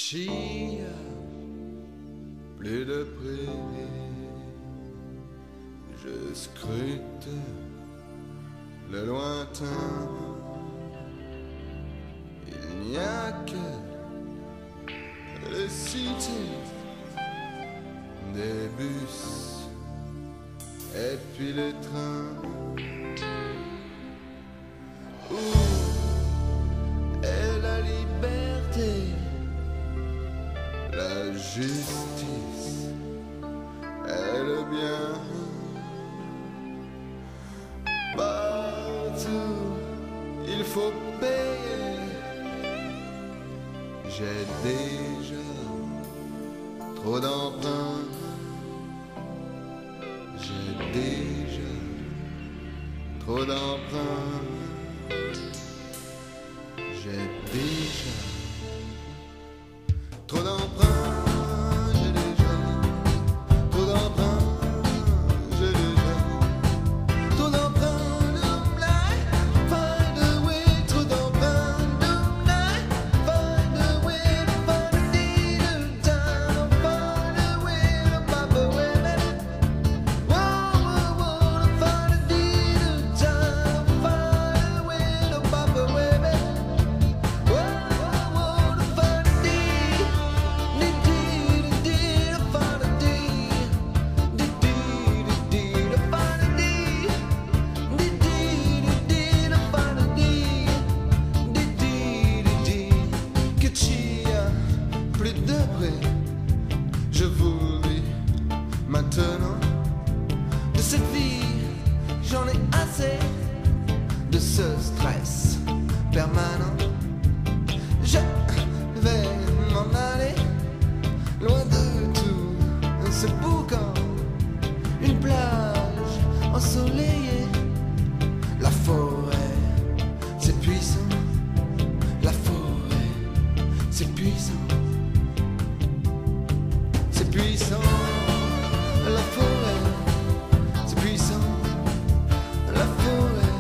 Chia, plus de prairies, je scrute le lointain. Il n'y a que les cités, des bus et puis les trains. Où est la liberté, la justice et le bien? Partout il faut payer. J'ai déjà trop d'emprunts. J'ai déjà trop d'emprunts. J'ai déjà trop d'emprunts. J'ai déjà trop d'emprunts. J'ai déjà trop d'emprunts. Find a way, trop d'emprunts. Find a way, find a deal time. Find a way to pop away, baby. Whoa, find a deal time. Find a way to pop away, baby. Whoa, to find a deal, to find a deal, to find a deal, to find a deal, que chia, plus de près, je vous dis maintenant de cette vie, j'en ai assez de ce stress permanent. Je vais m'en aller loin de tout ce boucan, une plage ensoleillée, la forêt, c'est puissant, la forêt, c'est puissant, c'est puissant, la forêt, c'est puissant, la forêt,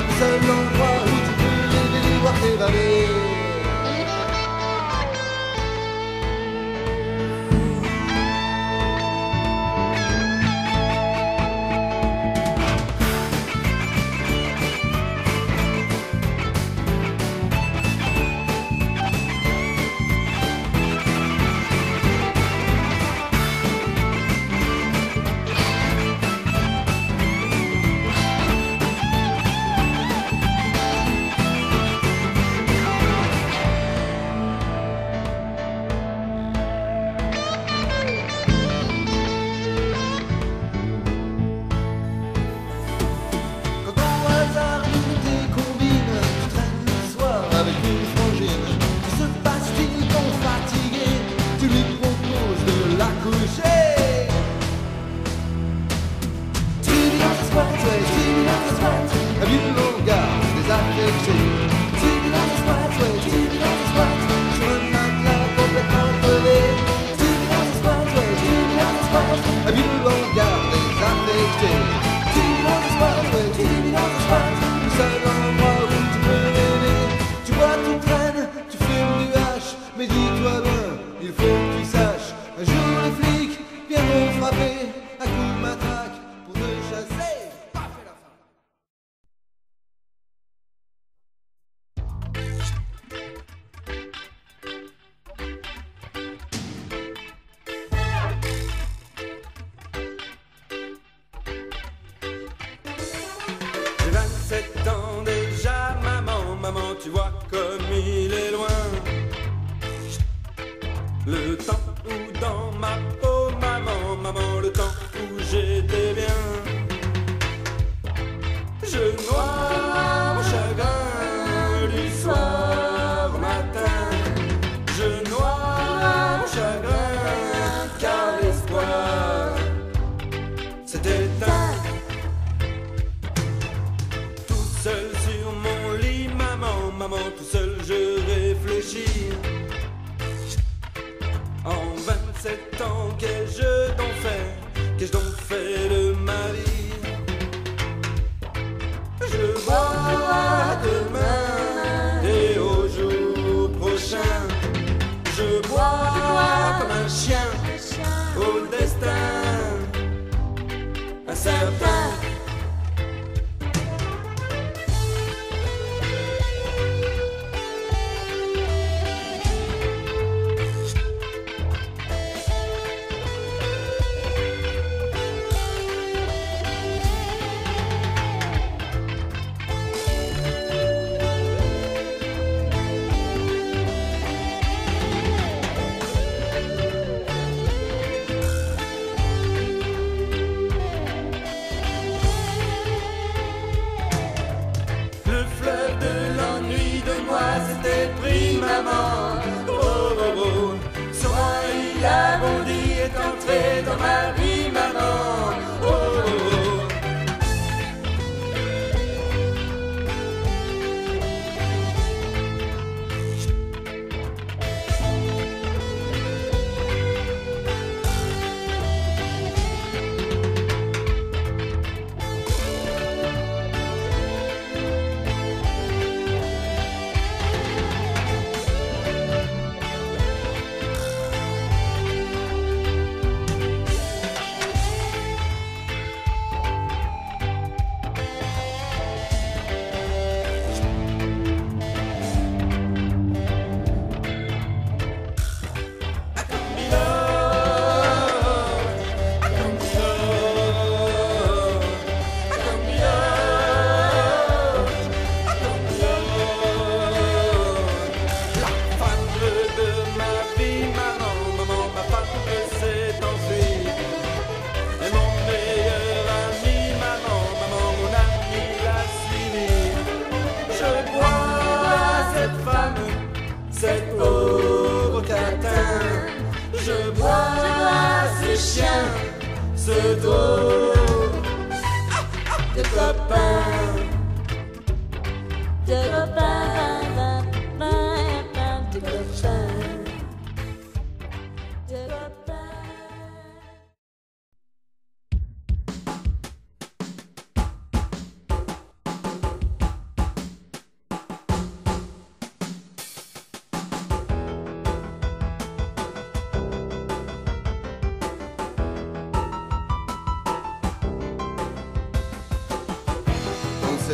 le seul endroit où tu peux rêver, voir tes vallées. Tu vois comme il est loin. Le temps où dans ma peau, maman, maman, le temps où j'étais bien. Je noie mon chagrin du soir au matin. Je noie mon chagrin car l'espoir s'est éteint. Tout seul sur mon lit, maman, tout seul je réfléchis. En 27 ans, qu'ai-je donc fait de ma vie? Je bois demain et au jour prochain. Je bois comme un chien au destin incertain. Maman, oh oh oh, son il a bondi est entré dans ma vie, maman, oh oh oh. Cette pauvre catin, je bois ce chien, ce dos de copain, de copain, de copain, de copain.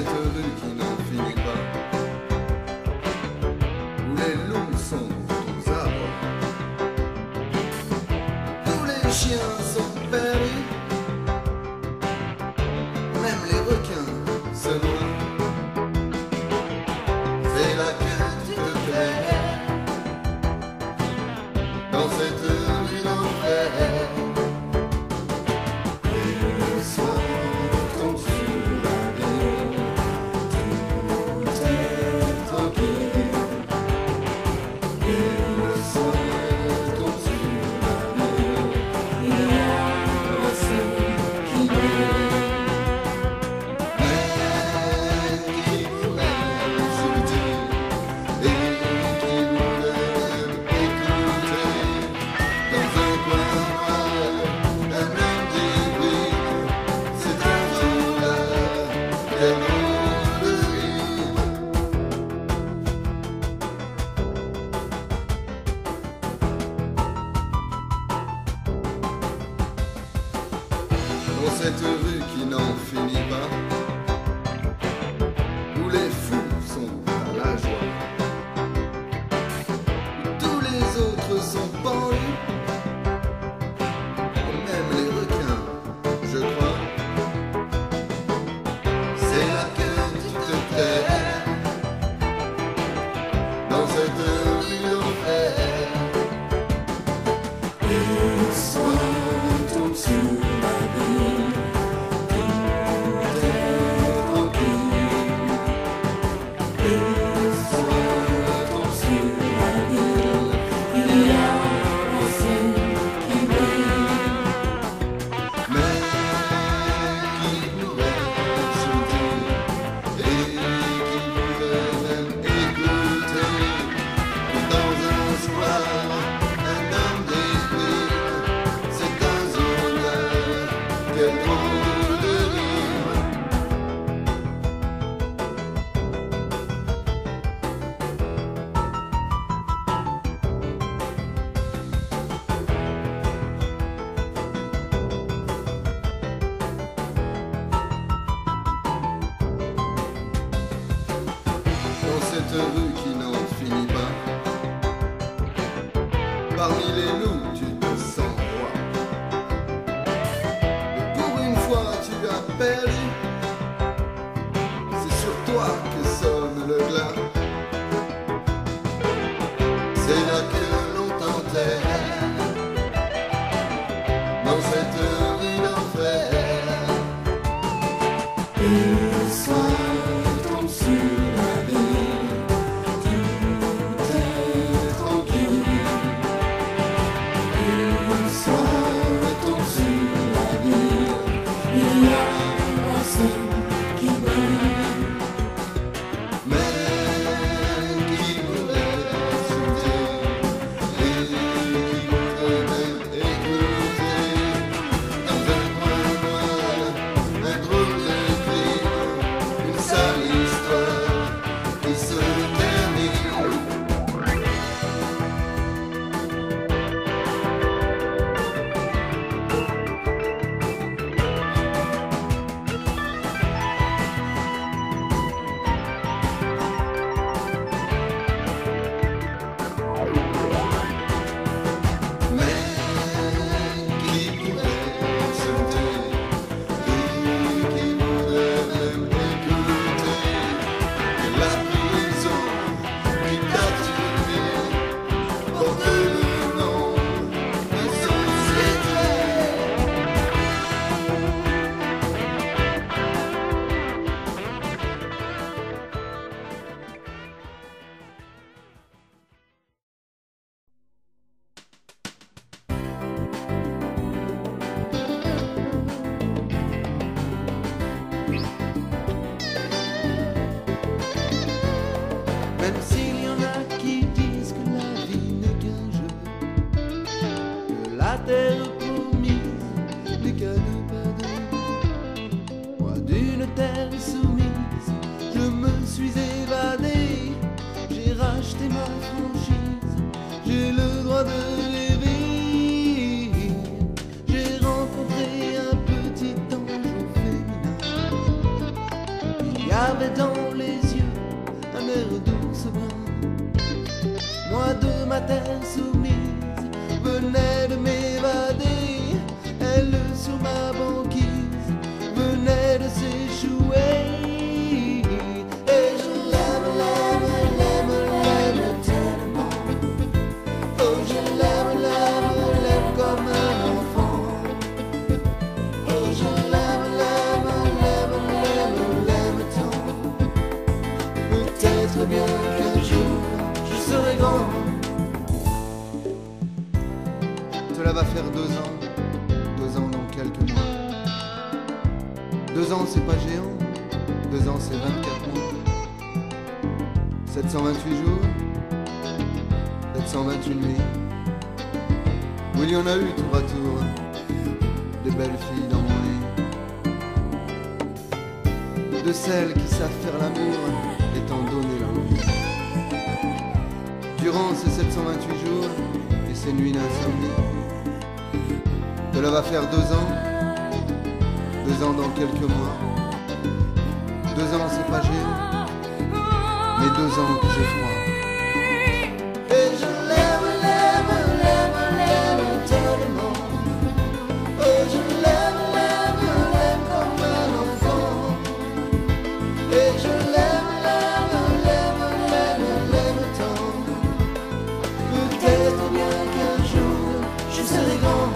cette rue qui n'en finit pas, où les loups sont aux arbres, tous les chiens sont perdus, même les requins se noient. C'est là que tu te perds, dans cette rue d'enfer. Dans cette rue qui n'en finit pas, où les fous sont à la joie, où tous les autres sont pendus, même les requins, je crois. C'est là que tu te perds, dans cette rue d'enfer. Et le soir tombe sur la ville, tout est tranquille. Et le soir tombe sur la ville, il y a un ciel qui brille, mais qui pourrait sentir et qui pourrait même écouter dans un square un homme d'esprit. C'est un zoneur, quel drôle de rire. Dans cette rue qui n'en finit pas, parmi les loups tu te sens roi. Mais pour une fois tu as perdu, c'est sur toi que sonne le glas. C'est là que l'on t'enterre, dans cette rue d'enfer. Et le soir tombe sur la ville, tout est tranquille. Et le soir tombe sur la ville, il y a un ciel qui brille, mais qui pourrait chanter et qui pourrait même écouter dans un coin noir un drôle de crime, une sale histoire qui se termine. Mais qui pourrait chanter et qui pourrait même écouter que la prison qui t'a tué porte le nom de société. Même s'il y en a qui disent que la vie n'est qu'un jeu, que la terre promise n'est qu'un pardon, moi d'une terre soumise, je me suis évadé, j'ai racheté ma franchise, j'ai le droit de rêver, j'ai rencontré un petit ange au féminin. Il y a Peut-être bien qu'un jour je serai grand. Cela va faire 2 ans, 2 ans dans quelques mois. 2 ans c'est pas géant, 2 ans c'est 24 mois. 728 jours, 728 nuits. Où il y en a eu tour à tour des belles filles dans mon lit. De celles qui savent faire l'amour et t'en donner l'envie. Durant ces 728 jours et ces nuits d'insomnie, cela va faire 2 ans, 2 ans dans quelques mois. 2 ans c'est pas géant, mais 2 ans que j'ai froid. Et je l'aime, l'aime, l'aime, l'aime tellement. Oh je l'aime, l'aime, l'aime comme un enfant. Et je l'aime, l'aime, l'aime, l'aime, l'aime tant. Peut-être bien qu'un jour je serai grand.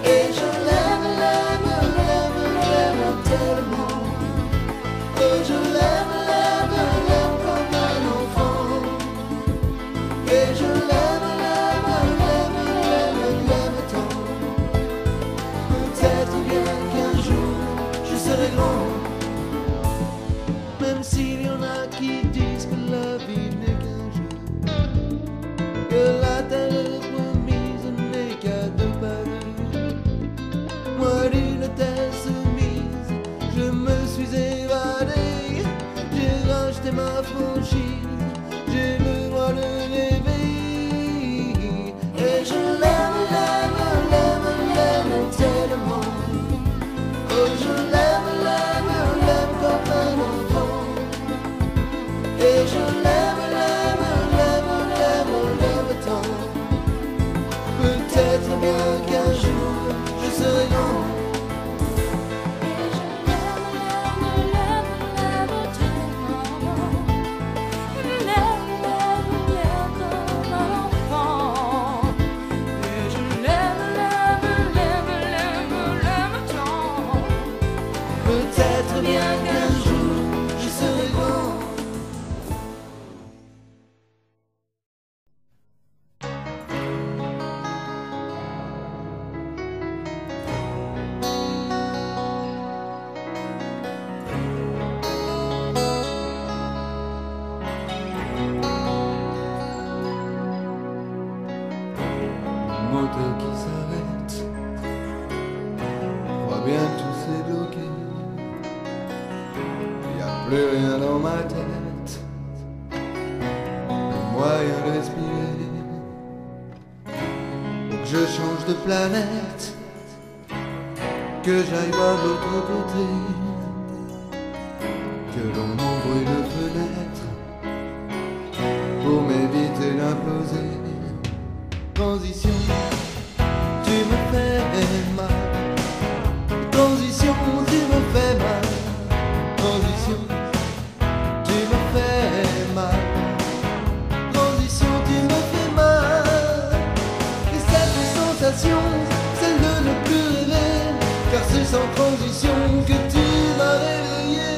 Et je l'aime, l'aime, l'aime, l'aime tellement. Oh je l'aime, l'aime, l'aime comme un enfant. Et je l'aime, l'aime, l'aime, l'aime, l'aime tant. Peut-être bien qu'un jour je serai grand. Même s'il y en a qui disent que la vie n'est qu'un jeu, que la terre promise n'est qu'à 2 pas de rue. Moi d'une terre soumise, je me suis évadé. J'ai racheté ma franchise, j'ai le droit de rêver. Et je l'aime, l'aime, l'aime, l'aime tellement. Oh je l'aime, l'aime, l'aime comme un enfant. Et je l'aime, l'aime, l'aime, l'aime, l'aime tant. Peut-être bien qu'un jour je serai grand. Peut-être bien qu'un jour je serai grand. Moteur qui s'arrête, crois bien que tout s'est bloqué. Y a plus rien dans ma tête, le moyen de respirer. Faut que je change de planète, que j'aille voir de l'autre côté, que l'on ouvre une fenêtre pour m'éviter d'imploser. Transition, tu me fais mal. Transition, tu me fais mal. Transition, tu me fais mal. Transition, tu me fais mal. Et cette sensation, celle de ne plus rêver, car c'est sans transition que tu m'as réveillé.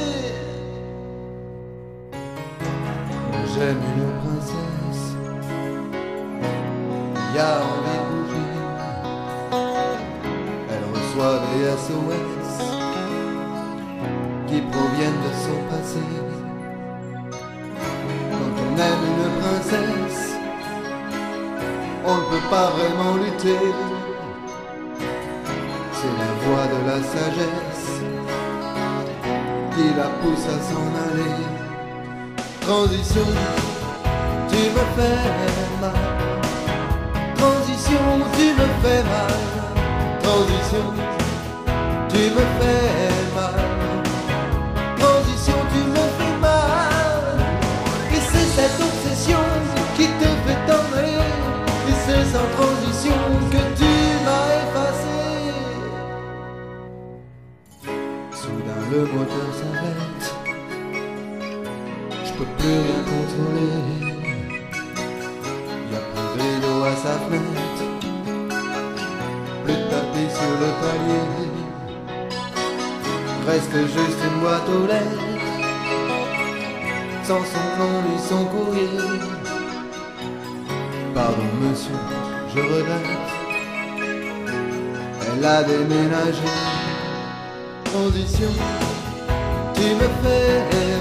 J'aime une princesse, y a envie de bouger. Elle reçoit des SOS qui proviennent de son passé. Quand on aime une princesse, on ne peut pas vraiment lutter. C'est la voix de la sagesse qui la pousse à s'en aller. Transition, tu me fais mal. Transition, tu me fais mal. Transition, tu me fais mal. Transition, tu me fais mal. Et c'est cette obsession qui te fait t'en aller. Et c'est sans transition que tu m'as effacé. Soudain le moteur s'arrête, je peux plus rien contrôler. Y'a plus de rideau à sa fenêtre, plus de tapis sur le palier. Reste juste une boîte aux lettres, sans son nom ni son courrier. Pardon monsieur, je regrette, elle a déménagé. Transition, tu me fais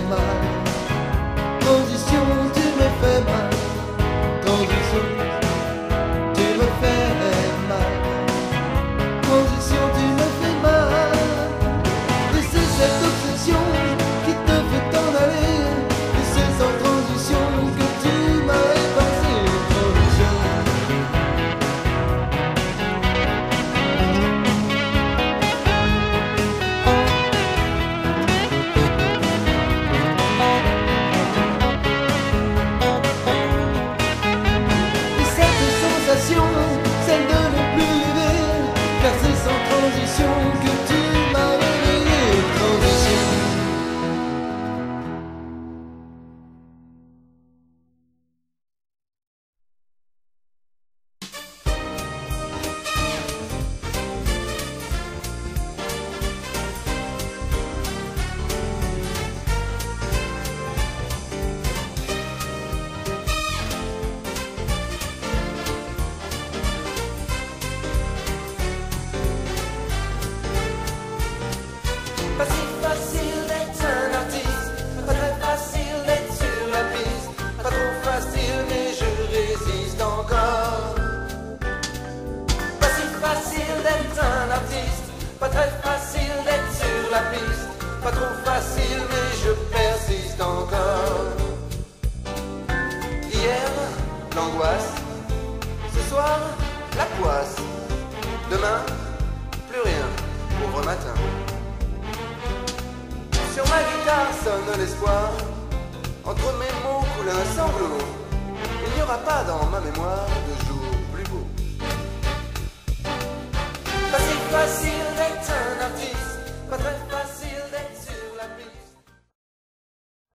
mal. Transition, tu me fais mal. Transition, tu me fais mal. Transition, tu me fais mal. Et c'est cette obsession qui te fait t'en aller. Et c'est sans transition que tu m'as effacé. Transition. Et cette sensation, celle de ne plus rêver, car c'est sans transition que tu m'as réveillé. Transition. Pas si facile d'être un artiste, pas très facile d'être sur la piste, pas trop facile mais je résiste encore. Pas si facile d'être un artiste, pas très facile d'être sur la piste, pas trop facile mais je persiste encore. Hier, l'angoisse, ce soir, la poisse, demain, plus rien, pauvre matin. Sur ma guitare sonne l'espoir, entre mes mots coule un sanglot. Il n'y aura pas dans ma mémoire de jour plus beau. Pas si facile